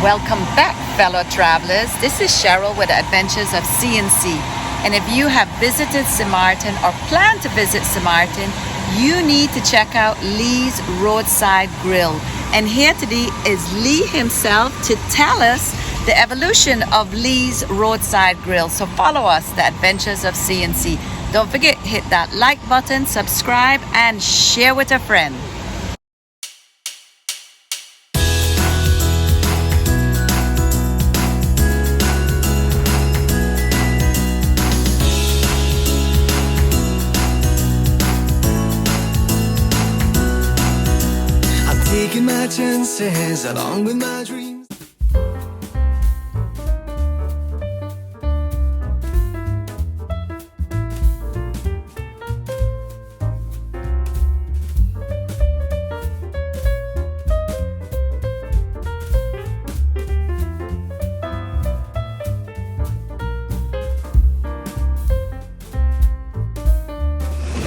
Welcome back, fellow travelers. This is Cheryl with the Adventures of C&C. And if you have visited Sint Maarten or plan to visit Sint Maarten, you need to check out Lee's Roadside Grill. And here today is Lee himself to tell us the evolution of Lee's Roadside Grill. So follow us, the Adventures of C&C. Don't forget, hit that like button, subscribe, and share with a friend. Taking my chances along with my dreams.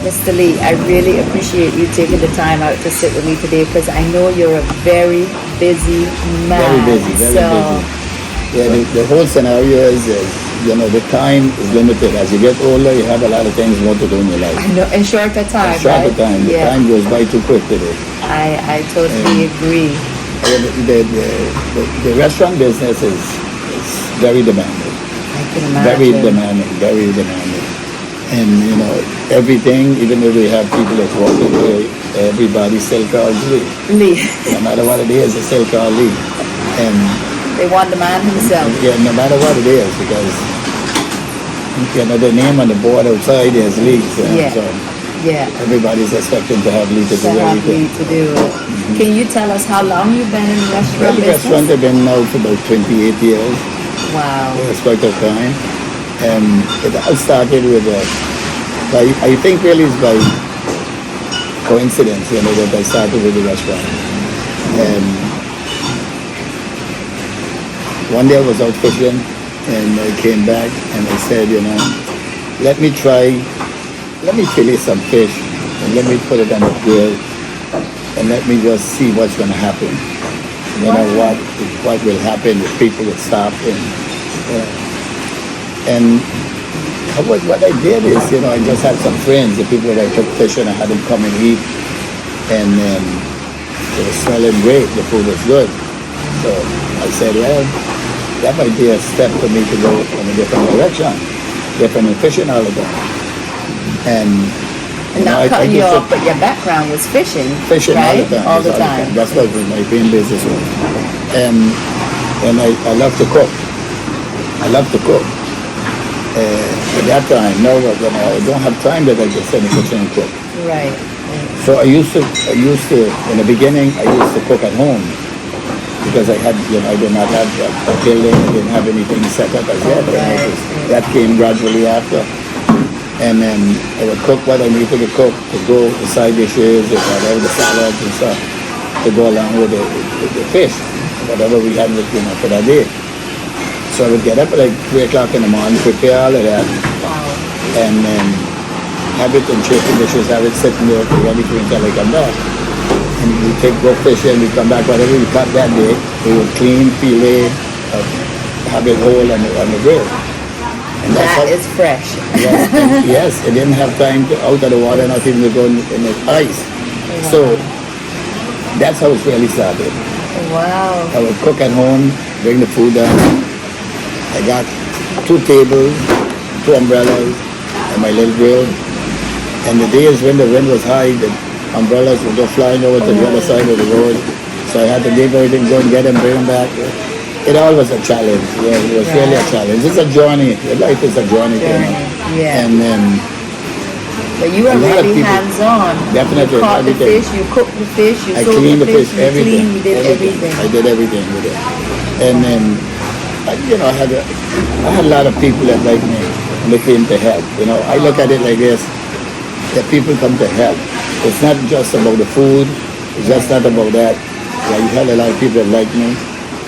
Mr. Lee, I really appreciate you taking the time out to sit with me today because I know you're a very busy man. Very busy. Yeah, the whole scenario is, the time is limited. As you get older, you have a lot of things you want to do in your life. I know, in shorter time, shorter time. The time goes by too quick today. I totally agree. The restaurant business is very demanding. I can imagine. Very demanding. And, everything, even though we have people that's walking here, everybody still calls Lee. Lee. No matter what it is, they still call Lee. And they want the man himself. Yeah, no matter what it is, because, the name on the board outside is Lee. So everybody's expecting to have Lee to do everything. Mm-hmm. Can you tell us how long you've been in the restaurant business? The restaurant I've been now for about 28 years. Wow. It's quite a time. And it all started with I think really it's by coincidence, that I started with the restaurant. And one day I was out fishing and I came back and I said, let me fillet some fish and let me put it on the grill and let me just see what's going to happen. What will happen if people will stop and what I did is, I just had some friends, the people that I took fishing, I had them come and eat, and it was smelling great, the food was good. So I said, well, that might be a step for me to go in a different direction, different in fishing all the time. And not cutting you off, but your background was fishing. Fishing right? all the time. That's what my main business was. And I love to cook. At that time, when I don't have time, that I just sit in the kitchen and cook. Right. So I used to, in the beginning, I used to cook at home because I did not have a building, I didn't have anything set up as yet. Right. That came gradually after. And then I would cook what I needed to cook, to go the side dishes, and whatever, the salads and stuff, to go along with the fish, whatever we had for that day. So I would get up at like 3 o'clock in the morning, prepare all of that, and then have it in chafing dishes, have it sitting there ready for until I come back. And we go fishing, we come back, whatever we caught that day, we would clean, fillet, have it whole on the grill. And that is fresh. Yes, it didn't have time to out of the water, not even to go in the ice. Wow. So that's how it really started. Wow. I would cook at home, bring the food down. I got 2 tables, 2 umbrellas, and my little grill. And the days when the wind was high, the umbrellas would go flying over to the other side of the road. So I had to leave everything, go and get them, bring them back. It all was a challenge. Yeah, it was really a challenge. It's a journey. Life is a journey. Yeah. And but you were really hands-on. Definitely. You caught the fish, you cooked the fish, you sold the fish, you did everything. I did everything with it. And then, I had a lot of people that liked me and they came to help. I look at it like this, that people come to help. It's not just about the food, it's just not about that. You had a lot of people that liked me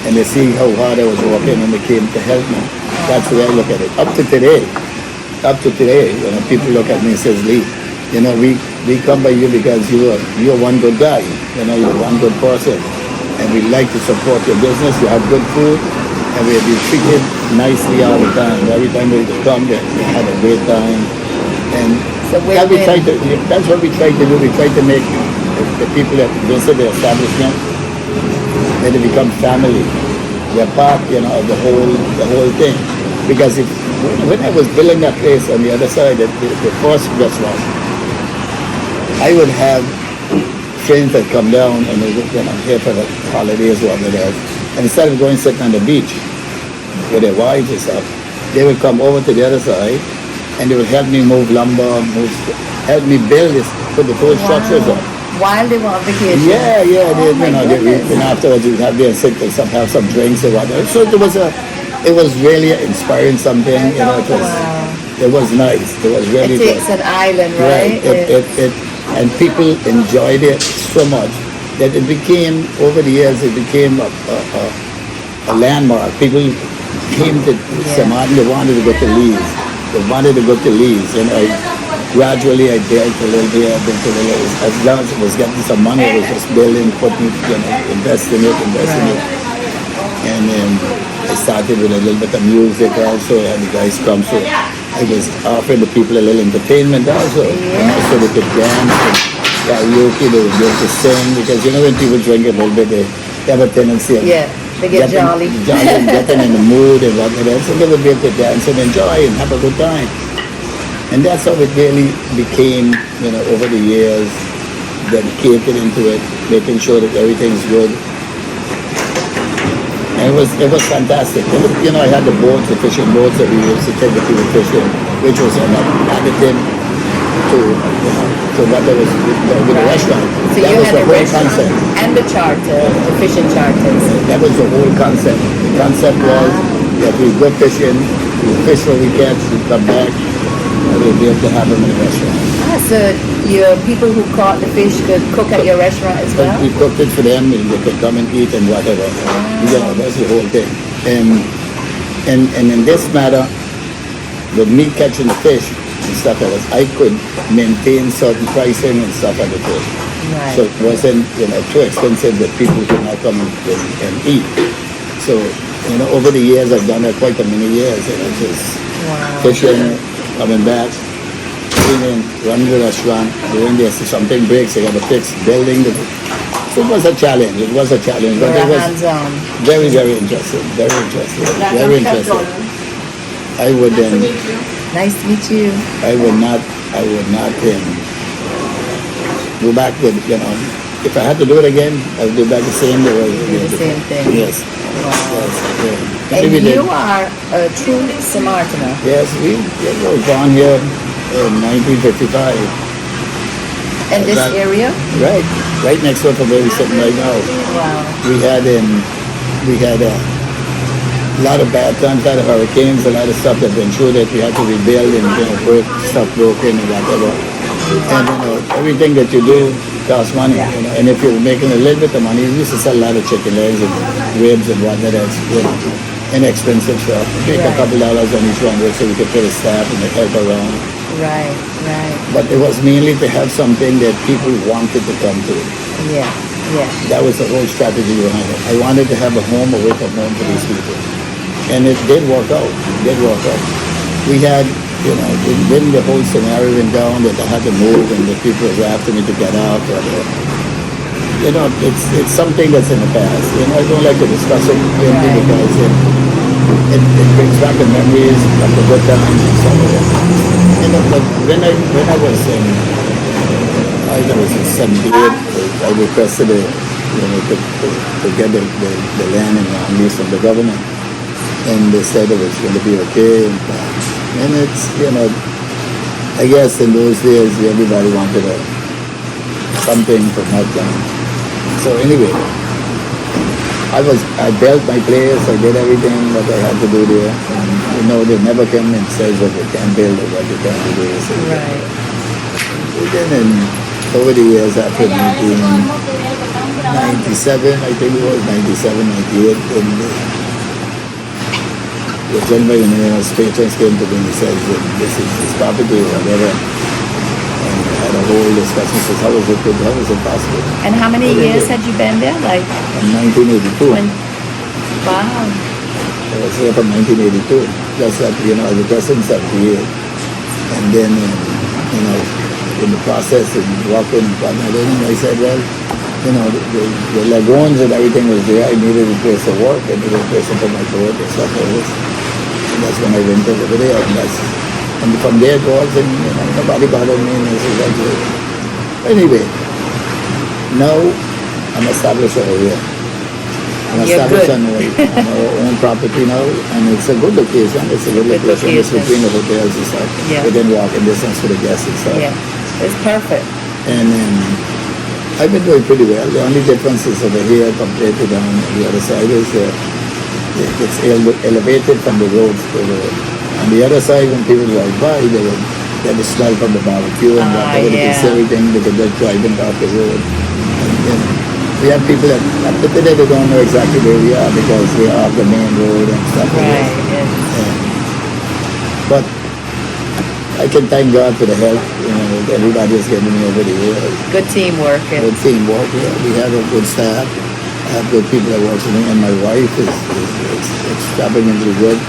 and they see how hard I was working and they came to help me. That's the way I look at it. Up to today, people look at me and says, Lee, we come by you because you're one good guy, you're one good person. and we like to support your business. You have good food, and we'll be treated nicely all the time. Every time we come, they have a great time, and So that that's what we try to do. We try to make the people that visit the establishment, that they become family. They're part, of the whole thing. Because when I was building that place on the other side, the first restaurant, I would have friends that come down and they would, here for the holidays or whatever. And instead of going sitting on the beach with their wives and stuff, they would come over to the other side and they would help me move lumber, help me build this, put the full structures up. While they were on vacation. Yeah, Oh my goodness. afterwards you have there sit and have some drinks or whatever. So it was really inspiring something. It was nice. It was really It takes an island, right? And people enjoyed it so much that it became, over the years, it became a landmark. People came to Sint Maarten, they wanted to go to Lee's. They wanted to go to Lee's. And gradually I built a little bit, as long as I was getting some money, I was just building, putting, invest in it. And then I started with a little bit of music also, and the guys come, so I was offering the people a little entertainment also, so they could dance and karaoke, they would be able to sing, because when people drink a little bit, they have a tendency of they get jolly. and getting in the mood and whatnot, so they would be able to dance and enjoy and have a good time. And that's how it really became, over the years, dedicated into it, making sure that everything's good. And it was fantastic. I had the boats, the fishing boats that we used to take the people fishing, which was an additive to what there was with the restaurant. So that you was had the a whole restaurant concept. and the charter, the fishing charters. That was the whole concept. The concept was that we go fishing, we fish what we catch, we come back, and we'll be able to have them in the restaurant. So your people who caught the fish could cook at your restaurant as well? We cooked it for them, and they could come and eat and whatever. That's the whole thing. And in this matter, with me catching the fish and stuff like that, I could maintain certain pricing and stuff at the fish. Right. So it wasn't, too expensive that people could not come and eat. So, over the years, I've done that quite a many years, just fishing, coming back, cleaning, running the restaurant, doing this. If something breaks, I got to fix, building. So it was a challenge. But it was hands-on. very, very interesting. Very interesting. Very interesting. I would Nice to meet you. I would not go back with, if I had to do it again, I would do back the same way. The same thing. Yes. Wow. Yes. And Maybe you are a true Sint Maartener. Yes, we were born here in 1955. In this area? Right next door from where we're sitting right now. Wow. We had a lot of bad times, a lot of hurricanes, a lot of stuff that went through that we had to rebuild and stuff broken and whatever. And everything that you do costs money. And if you're making a little bit of money, you used to sell a lot of chicken legs and ribs and whatnot. That's inexpensive stuff. Make a couple dollars on each one so we could pay the staff and the help around. Right. But it was mainly to have something that people wanted to come to. Yeah. That was the whole strategy behind it. I wanted to have a home away from home for these people. And it did work out. We had, when the whole scenario went down that I had to move and the people were after me to get out. It's something that's in the past. I don't like to discuss it because it brings back the memories of the good times and stuff like that. But when I was in 78, I requested to get the land and lease from the government. And they said it was going to be okay. And it's, I guess in those days, everybody wanted something from that land. So anyway, I built my place, I did everything that I had to do there. And, they never came and said what you can build or what you can do. So Right. then over the years, after 1997, I think it was 97, 98, and the gentleman in his patrons came to me and he said, this is his property or whatever. And I the whole discussion says, how is it possible? And how many years had you been there? Like In 1982. Wow. I was here from 1982. Just that, I was just in 78. And then, in the process and walking and whatnot, I said, well, the lagoons and everything was there. I needed a place to work. I needed a place to put my foot and stuff like this. And that's when I went over there. And from there it was, and nobody bothered me. And I said, that's it. Anyway, now I'm established over here. I'm established on our own property now, and it's a good location. It's a good location. It's between the hotels and stuff. Yeah. Within walking distance for the guests and stuff. Yeah, it's perfect. And I've been doing pretty well. The only difference is over here compared to down on the other side is it's elevated from the road to the road. On the other side, when people drive by, they would get the smell from the barbecue and whatever. They can see everything. They can just driving off the road. And, we have people that today they don't know exactly where we are because we are off the main road and stuff like that. Yeah. But I can thank God for the help. Everybody is giving me over the years. Good teamwork. Good teamwork. Yeah. We have a good staff. I have good people that work for me, and my wife is extravagantly good.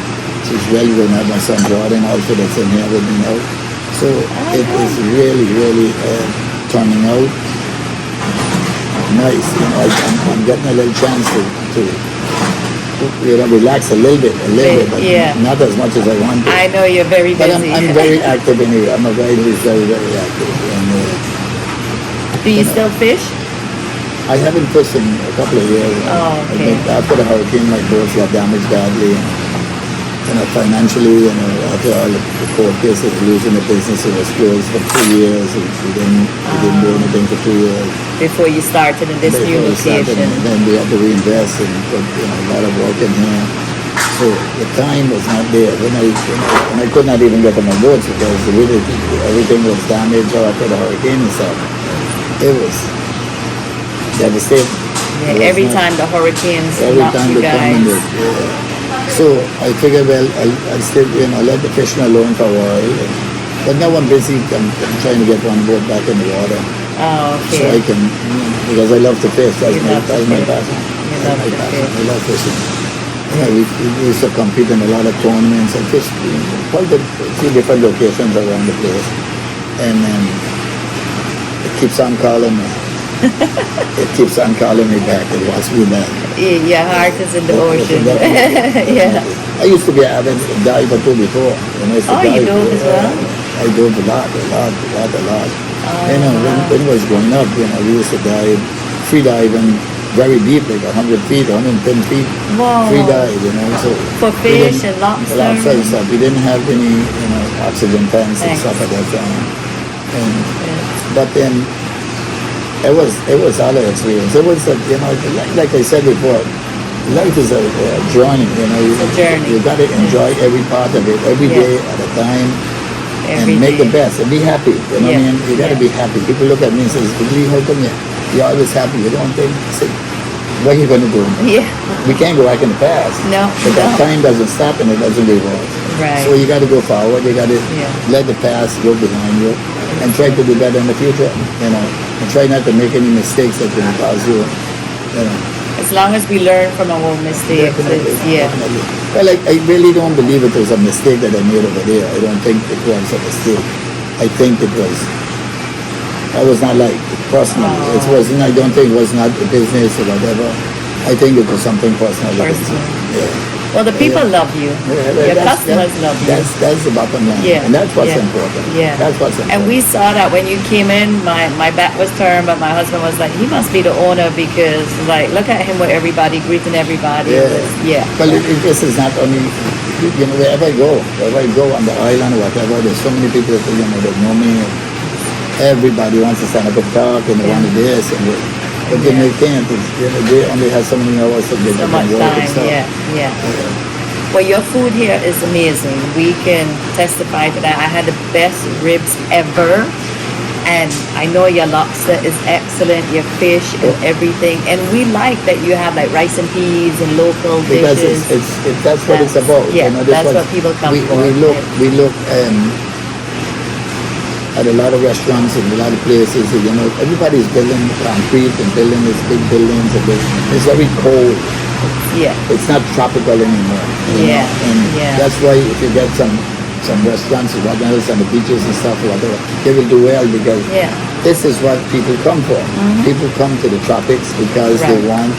She's really good. I have my son Jordan also that's in here with me now. So it is really, really turning out nice. I'm getting a little chance to relax a little bit, but not as much as I want to. I know you're very busy. But I'm very active in here. I'm a guy who's very, very active. And, do you still fish? I haven't fished in a couple of years. Oh, okay. I think after the hurricane, my boats got damaged badly. And, financially, after all the court cases, losing the business, it was closed for 2 years. We didn't do anything for 2 years. Before you started in this new location. And then we had to reinvest and put a lot of work in here. So the time was not there. When I could not even get to my boats because everything was damaged after the hurricane and stuff. It was devastating. Yeah, every time the hurricanes knocked you guys. So I figured, well, I'll still, let the fishing alone for a while. But now I'm busy. I'm trying to get one boat back in the water. Oh, okay. So I can, because I love to fish. That's my passion. I love fishing. We used to compete in a lot of tournaments. I fished quite a few different locations around the place. And it keeps on calling me. It keeps on calling me back. It wants me back. Your heart is in the ocean. Yeah. I used to be an avid diver too before. You dove as well? I dove a lot. When I was growing up, we used to dive, free diving, very deep, like 100 feet, 110 feet. Wow. Free dive, so. For fish and lobster? Lobster and stuff. We didn't have any, oxygen tanks and stuff at that time. But then, it was all an experience. It was, like I said before, life is a journey. It's a journey. You got to enjoy every part of it, every day at a time, and make the best and be happy. You know what I mean? You got to be happy. People look at me and say, "Lee, how come you're always happy? You don't think?" Say, what are you going to do? Yeah. We can't go back in the past. No. But that time doesn't stop and it doesn't revolve. Right. So you got to go forward. You got to let the past go behind you and try to do better in the future. And try not to make any mistakes that can cause you. As long as we learn from our own mistakes. Definitely. Well, I really don't believe it was a mistake that I made over there. I don't think it was a mistake. I think it was. I was not like personal. It wasn't. I don't think it was not a business or whatever. I think it was something personal. Well, the people love you. Your customers love you. That's the bottom line. And that's what's important. That's what's important. And we saw that when you came in, my back was turned, but my husband was like, he must be the owner because, like, look at him with everybody, greeting everybody. Well, this is not only, wherever I go on the island or whatever, there's so many people that know me. Everybody wants to stand up and talk and they want to this and but then they can't. They only have so many hours to get so much time. Well, your food here is amazing. We can testify to that. I had the best ribs ever, and I know your lobster is excellent. Your fish and everything, and we like that you have like rice and peas and local dishes. Because that's what it's about. That's what people come for. We look. at a lot of restaurants and a lot of places, you know, everybody's building concrete and building these big buildings, and it's very cold. Yeah. It's not tropical anymore. You Yeah, know? And yeah. that's why if you get some restaurants and what else on the beaches and stuff, whatever, they will do well because Yeah. this is what people come for. People come to the tropics because they Right. want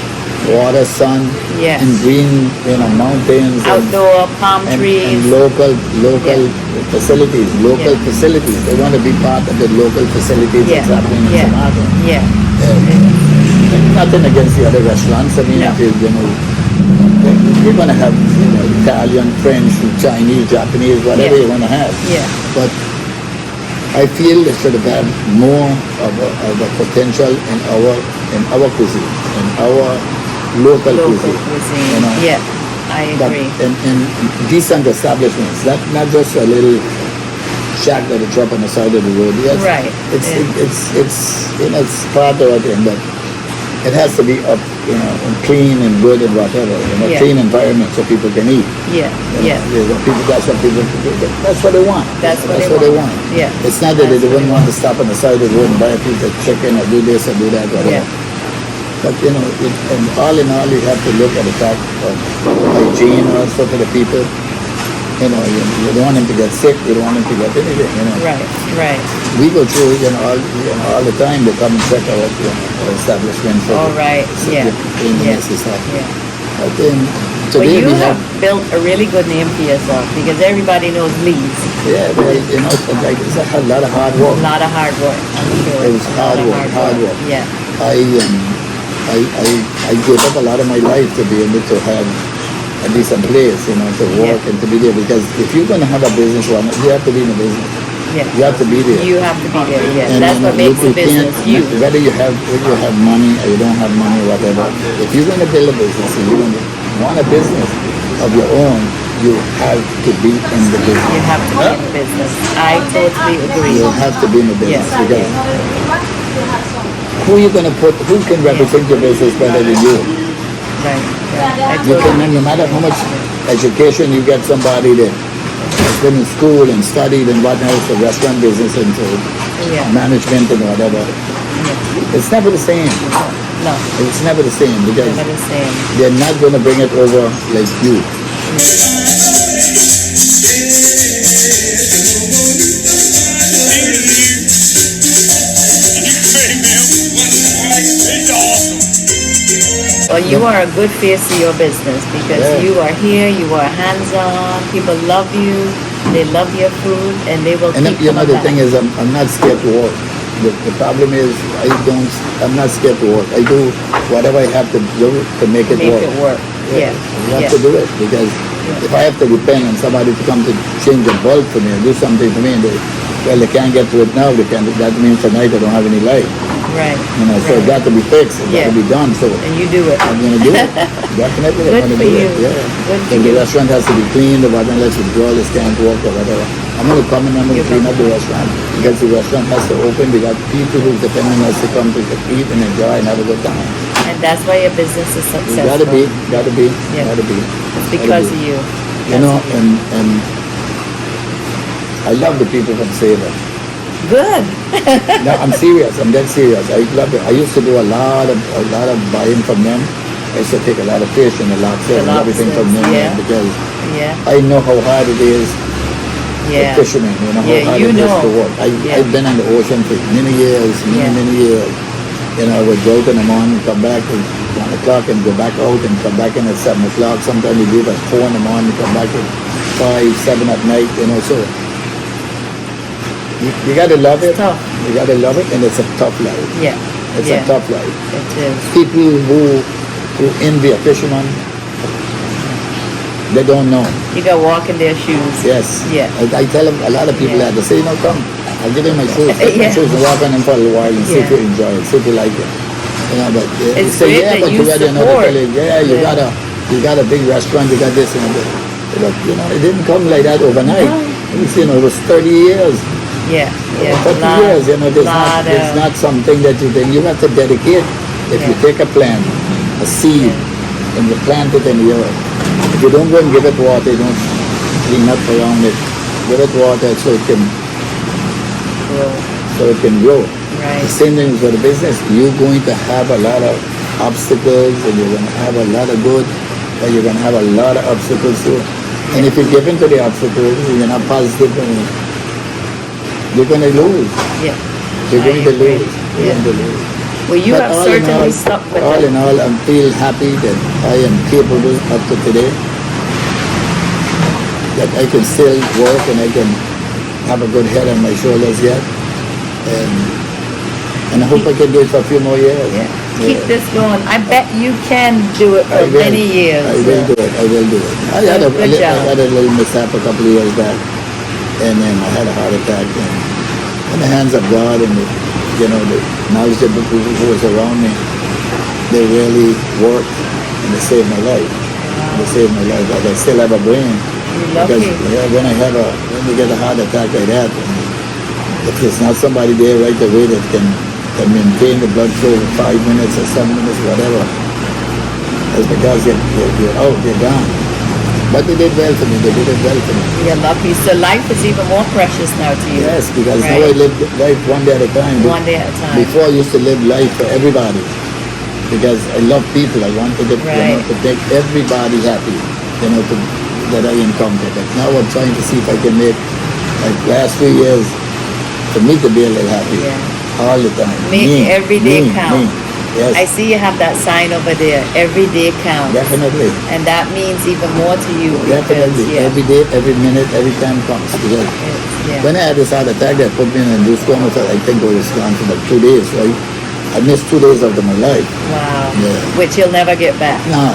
water, sun, Yes. and green, you know, mountains Outdoor palm trees. and local facilities, local Yeah. facilities. They want to be part of the local facilities Yeah. that's happening in Yeah. Sint Maarten. Yeah. Nothing against the other restaurants. I mean, No. if you know, you're going to have, you know, Italian, French, Chinese, Japanese, whatever Yeah. you want to have. Yeah. But I feel they should have had more of a potential in our cuisine, in our local cuisine. You know, Yeah. I that agree. in decent establishments, not just a little shack that is up on the side of the road. Yes, Right. It's Yeah. it's you know, it's part of it, but it has to be up, you know, and clean and good and whatever. You know, Yeah. clean environment so people can eat. Yeah. You Yeah. know, that's what people. That's what they want. That's what they want. Yeah. It's not that That's they what wouldn't they want want. to stop on the side of the road and buy a piece of chicken or do this or do that, whatever. Yeah. But you know, and all in all, you have to look at the fact of hygiene also for the people. You know, you don't want them to get sick. You don't want them to get anything. You know, Right. Right. we go through all the time. They come and check our establishment for All right. Yeah. cleanliness and stuff. Yeah. But then Well, today you we have have built a really good name for yourself because everybody knows Lee's. you know, it's a lot of hard work. A lot of hard work, I'm sure. It was A lot of hard work. Yeah. I gave up a lot of my life to be able to have a decent place, you know, to work Yeah. and to be there. Because if you're going to have a business, you have to be in the business. Yeah. You have to be there. You have to be there. Yeah. And, That's you know, what makes you the business you. Whether you have money or you don't have money, whatever. If you're going to build a business and you're going to want a business of your own, you have to be in the business. You have to be in the business. I totally agree. You have to be in the business Yeah. because who you going to put? Who can represent your business better than you? Right. Yeah. I You totally can, no matter how much education you get somebody that has been in school and studied and what else, the restaurant business and to Yeah. management and whatever, Yeah. it's never the same. No. It's never the same because Never the same. they're not going to bring it over like you. Well, you are a good face to your business because Yeah. you are here, you are hands-on, people love you, they love your food, and they will And keep you know, coming the thing back. is, I'm not scared to work. The problem is, I'm not scared to work. I do whatever I have to do to make it Make work. it work. Yeah. You have Yeah. to do it because if I have to depend on somebody to come to change a bulb for me or do something for me, and they can't get to it now. That means tonight I don't have any light. Right. You know, so it Right. got to be fixed. It got Yeah. to be done. So And you do it. I'm gonna do it. Definitely, Good I'm gonna for do you. it. Yeah. Good for If the you. restaurant has to be cleaned, or whatever, unless the girls can't work or whatever, I'm gonna come and I'm gonna You're clean up the gonna- restaurant because the restaurant has to open. We got people who depend on us to come to eat and enjoy and have a good time. And that's why your business is You successful. gotta be, Yeah. gotta be. It's because of you. You know, and I love the people from Savor. Good. No, I'm serious. I'm dead serious. I love it. I used to do a lot of buying from them. I used to take a lot of fish and the lobster and everything from them yeah. because Yeah. I know how hard it is Yeah. for fishermen. You know how Yeah, hard you it is know. to work. Yeah. I've been on the ocean for many years, Yeah. many years. You know, I would go out in the morning, come back at 1 o'clock and go back out and come back in at 7 o'clock. Sometimes we leave at 4 in the morning, come back at 5, 7 at night, you know, so you gotta love it. It's tough. You gotta love it, and it's a tough life. Yeah. It's Yeah. a tough life. It is. People who envy a fisherman, they don't know. You got to walk in their shoes. Yes. Yeah. I tell them, a lot of people Yeah. have to say, no, come, I'll give you my shoes. Take Yeah. my shoes and walk on them for a little while and see if Yeah. you enjoy it, see if you like it. You know, but It's say, great yeah, that but you you got another support. colleague. Yeah, you Yeah. got a big restaurant, you got this and that. Look, you know, it didn't come like that overnight. It was 30 years. Yeah. Yeah. 30 years, you know, lot it's of- not something that you have to dedicate. If you Yeah. take a plant, a seed, and you plant it in the earth, if you don't go and give it water, you don't clean up around it, give it water so it can grow. so it can grow. Right. The same thing for the business. You're going to have a lot of obstacles, and you're going to have a lot of good, but you're going to have a lot of obstacles too. And if you give in to the obstacles, you're not positive, you're going to lose. Yeah. You're I going to agree. lose. You're Yeah. going to lose. Well, you But have all in certainly all- stuck with All it. in all, I feel happy that I am capable up to today. That I can still work and I can have a good head on my shoulders yet. And I hope I can do it for a few more years. Yeah. Keep this going. I bet you can do it for I will. many years. I will do it. I will do it. I had Good job. I had a little mishap a couple of years back, and then I had a heart attack. And in the hands of God and the knowledgeable people who was around me, they really worked and they saved my life. They saved my life. Like I still have a brain. You're Because lucky. when you get a heart attack like that, if there's not somebody there right away that can maintain the blood flow for 5 minutes or 7 minutes, whatever, it's because you're out, you're gone. But they did well for me. They did it well for me. You're lucky. So life is even more precious now to you. Yes, because Right. now I live life one day at a time. One day at a time. Before I used to live life for everybody because I love people. I wanted to, Right. to make everybody happy, that I encounter. But now I'm trying to see if I can make, like last few years, for me to be a little happy all the time. Make every day count. Me. Yes, I see you have that sign over there. Every day counts. definitely. And that means even more to you because, Definitely. yeah. Every day, every minute, every time counts. Because Yeah. when I had this heart attack, they put me in a induced coma for, I think I was gone for about 2 days, right? I missed 2 days out of my life. Wow. Yeah. Which you'll never get back. No,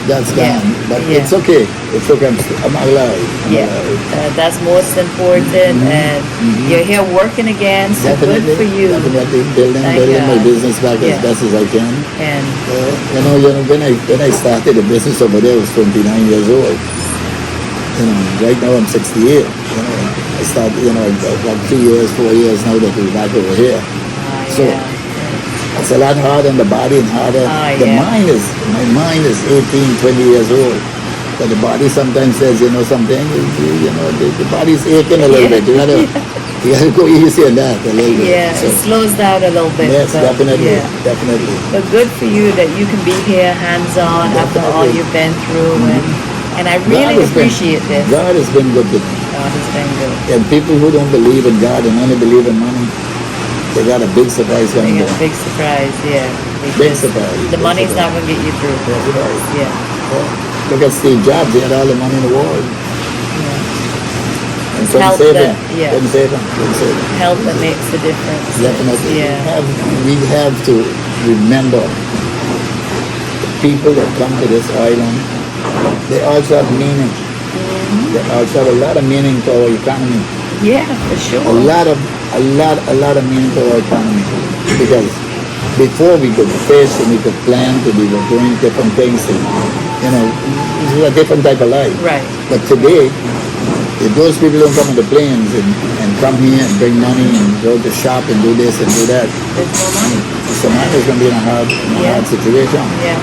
that's Yeah. gone. But Yeah. it's okay. It's okay. I'm alive. I'm Yeah, alive. that's most important, and you're here working again, so Definitely. good for you. Definitely. Building Thank my God. business back Yeah. as best as I can. And When I started the business over there, I was 29 years old. Right now I'm 68. I started, I've got 3 years, 4 years now that we're back over here. So it's a lot harder on the body and harder. Ah, The yeah. my mind is 18, 20 years old. But the body sometimes says, something, the body's aching a little Yeah. bit. You gotta go easy on that a little bit. yeah, So, it slows down a little bit. yes, but, definitely, yeah. definitely. But good for you that you can be here hands-on after all Definitely. you've been through, and I really God has been- appreciate this. God has been good to me. God has been good. And people who don't believe in God and only believe in money, they got a big surprise They coming got a there. big surprise, yeah. Big because surprise. The big money's surprise. not going to get you through. That's right. Yeah. Yeah. Look at Steve Jobs. He had all the money in the world. And It's couldn't health save that- him. yeah. Couldn't save him. Couldn't save him. Health that makes the difference. Definitely. Yeah. We have to remember the people that come to this island, they also have meaning. They also have a lot of meaning to our economy. Yeah, for sure. A lot of meaning to our economy. Because before we could fish and we could plant and we were doing different things and, this is a different type of life. Right. But today, if those people don't come on the planes and come here and bring money and go to shop and do this and do that, There's no money. Somalia's going to be in a hard situation. Yeah.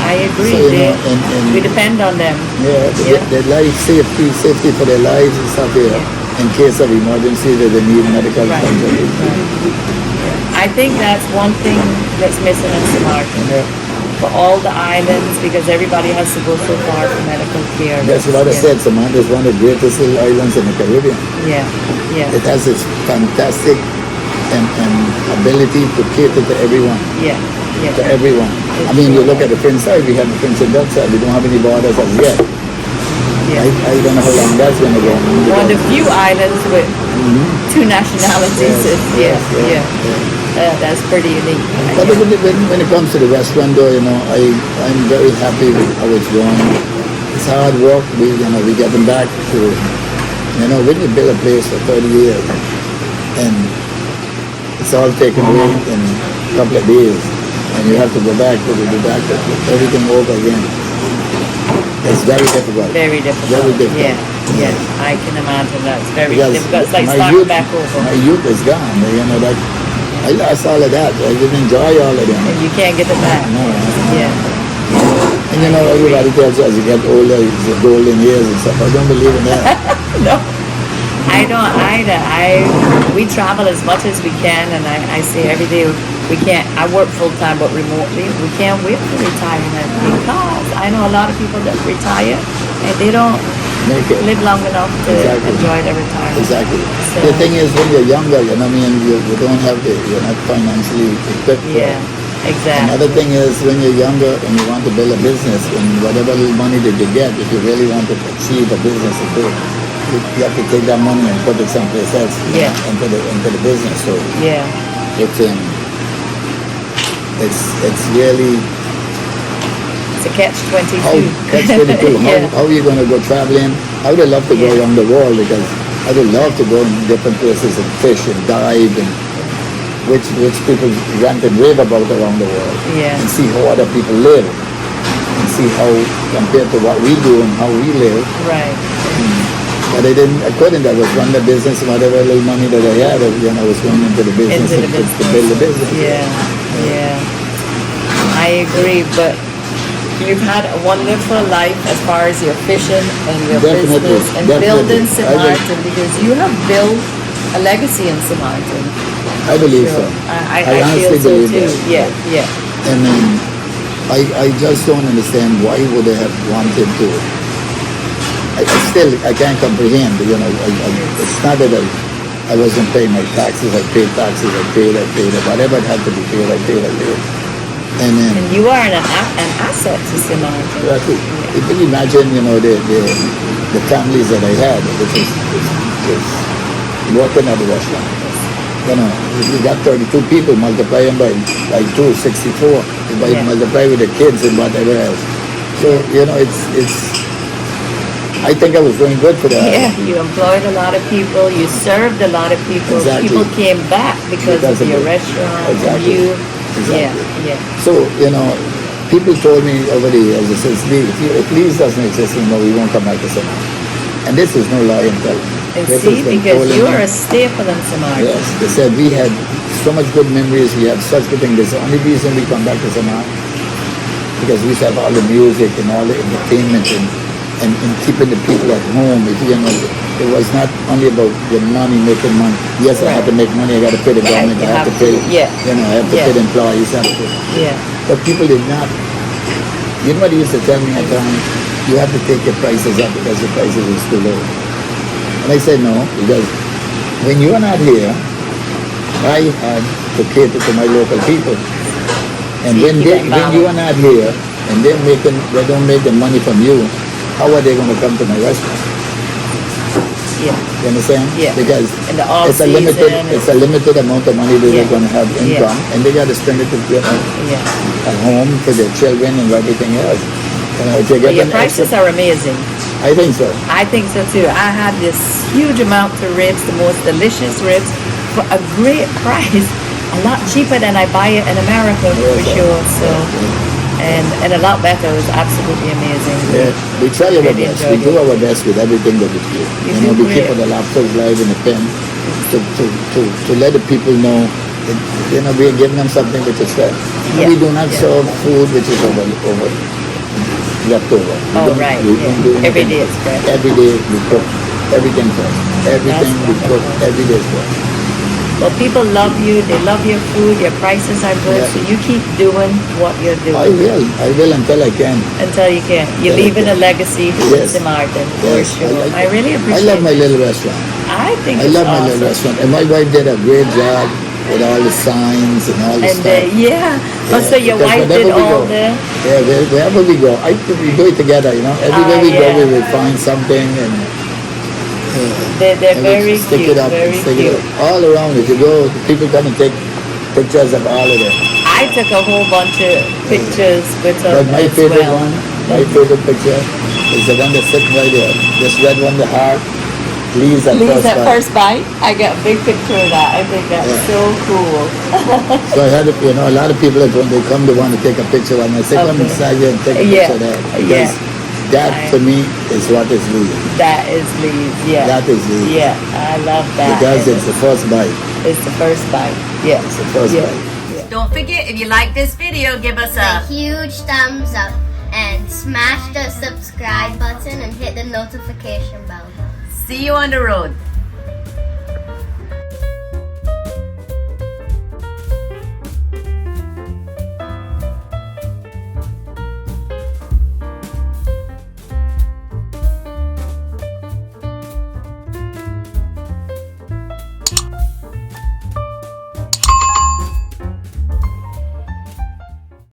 I agree. So, we depend on them. Their life safety for their lives and stuff here. In case of emergency that they need medical Right. attention. I think that's one thing that's missing in Sint Maarten. Yeah. For all the islands, because everybody has to go so far for medical care. That's what I said. Samantha is one of the greatest little islands in the Caribbean. Yeah, yeah, It has its fantastic and ability to cater to everyone. yeah, To yeah. everyone. I mean, you look at the Prince side, we have the Prince and Dutch side. We don't have any borders as yet. Yeah. I don't know how long that's going to go. One of the few islands with two nationalities. Yes, Yeah. That's pretty unique. But when it comes to the restaurant, though, I'm very happy with how it's going. It's hard work. We getting back to, when you build a place for 30 years, and it's all taken away in a couple of days, and you have to go back to everything over again. It's very difficult. Very difficult. Very difficult. Yeah. I can imagine that's very Because difficult. It's like my starting youth- back over. My youth is gone. I lost all of that. I didn't enjoy all of them. And you can't get it back. No. Yeah. And everybody tells you as you get older, it's the golden years and stuff. I don't believe in that. No. I don't either. We travel as much as we can, and I say every day we can't. I work full time, but remotely. We can't wait for retirement because I know a lot of people that retire and they don't Make it. live long enough to Exactly. enjoy their retirement. Exactly. So- The thing is, when you're younger, you know what I mean, you don't have you're not financially equipped for Yeah, it. exactly. Another thing is, when you're younger and you want to build a business, and whatever little money that you get, if you really want to achieve a business and do it, you have to take that money and put it someplace else. Yeah. Into the business. So Yeah. it's really It's a catch-22. catch 22. Yeah. How are you going to go traveling? I would love to go Yeah. around the world because I would love to go in different places and fish and dive and which people rant and rave about around the world. Yeah. And see how other people live and see how compared to what we do and how we live. Right. But I couldn't. I was running the business and whatever little money that I had, I was going into the business Into the to business. build the business. Yeah. I agree, but you've had a wonderful life as far as your fishing and your Definitely, business and definitely. building Sint I will- Maarten because you have built a legacy in Sint Maarten. I believe Sure. so. I honestly feel so believe too. that. Yeah. And I just don't understand why would they have wanted to. I can't comprehend. It's not that I wasn't paying my taxes. I paid taxes. I paid. Whatever it had to be paid, I paid. And then And you are an asset to Sint Maarten. if you imagine, the families that I had, which is working at the restaurant. You got 32 people, multiply them by 2, 64. Yeah. Multiply with the kids and whatever else. So, it's I think I was doing good for that. Yeah, you employed a lot of people. You served a lot of people. Exactly. People came back because of your it. restaurant. Exactly. You, Exactly. Yeah. So, people told me over the years, they said, if Lee's doesn't exist anymore, we won't come back to Sint Maarten. And this is no lie and tell. And This see, has been because told you me. are a staple in Sint Maarten. Yes, they said we had so much good memories, we had such good things. That's the only reason we come back to Sint Maarten. Because we used to have all the music and all the entertainment and keeping the people at home. It was not only about the money, making money. Yes, I had to make money, I got to pay the Right, government, you I have have to pay, to, yeah. I have to Yeah. pay the employees, I have to pay. Yeah. But people did not. You know what they used to tell me at times? You have to take your prices up because the prices is too low. And I said no, because when you are not here, I had to cater to my local people. And So you keep when that you balance. are not here and they don't make the money from you, how are they going to come to my restaurant? Yeah. You understand? Yeah. Because In the off it's a limited season, it's a limited amount of money that Yeah. they're going to have Yeah. income, and they got to spend it Yeah. at home for their children and everything else. If you But get your an prices extra, are amazing. I think so. I think so too. I had this huge amount of ribs, the most delicious ribs, for a great price. A lot cheaper than I buy it in America for Yes, sure. So, and a lot better. It was absolutely amazing. Yeah, we try our Really best. We enjoyed do it. our best with everything that we do. You do We keep great. the lobsters live in the pen to let the people know that, we're giving them something which is fresh. And Yeah, we do not yeah. serve food which is over left over. We Oh, don't- right, we yeah. don't do Every anything. day it's fresh. Every day we cook everything fresh. Everything we cook wonderful. every day is fresh. Well, people love you. They love your food. Your prices are good. Yeah. So you keep doing what you're doing I will until I can. until you can. You're Until I leaving a can. legacy for Yes. Sint Maarten for Yes, sure. like I it. really I appreciate love my it. little restaurant. I think I it's love my awesome. little restaurant. And my wife did a great job with all the signs and all the And stuff. so your because wife whenever did we all go- the. Yeah, wherever we go, we do it together, Everywhere we go, yeah. we will find something and They're and we very stick cute. it up, Very stick it cute. up. All around. If you go, people come and take pictures of all of them. I took a whole bunch of pictures with her But my as favorite well. one, my favorite picture is the one that's sitting right there. This red one, the heart, Lee's at Lee's first at bite. first bite. I got a big picture of that. I think that's Yeah. so cool. So I had, a lot of people that when they come, they want to take a picture, and I say, come Okay. inside here and take a Yeah. picture of that. Yeah. Because that to me is what is Lee. That is Lee's. Yeah. That is Lee. Yeah, I love that. Because And it's the first bite. it's the first bite. Yeah. It's the first Yeah. bite. Don't forget, if you like this video, give us a huge thumbs up and smash the subscribe button and hit the notification bell. See you on the road.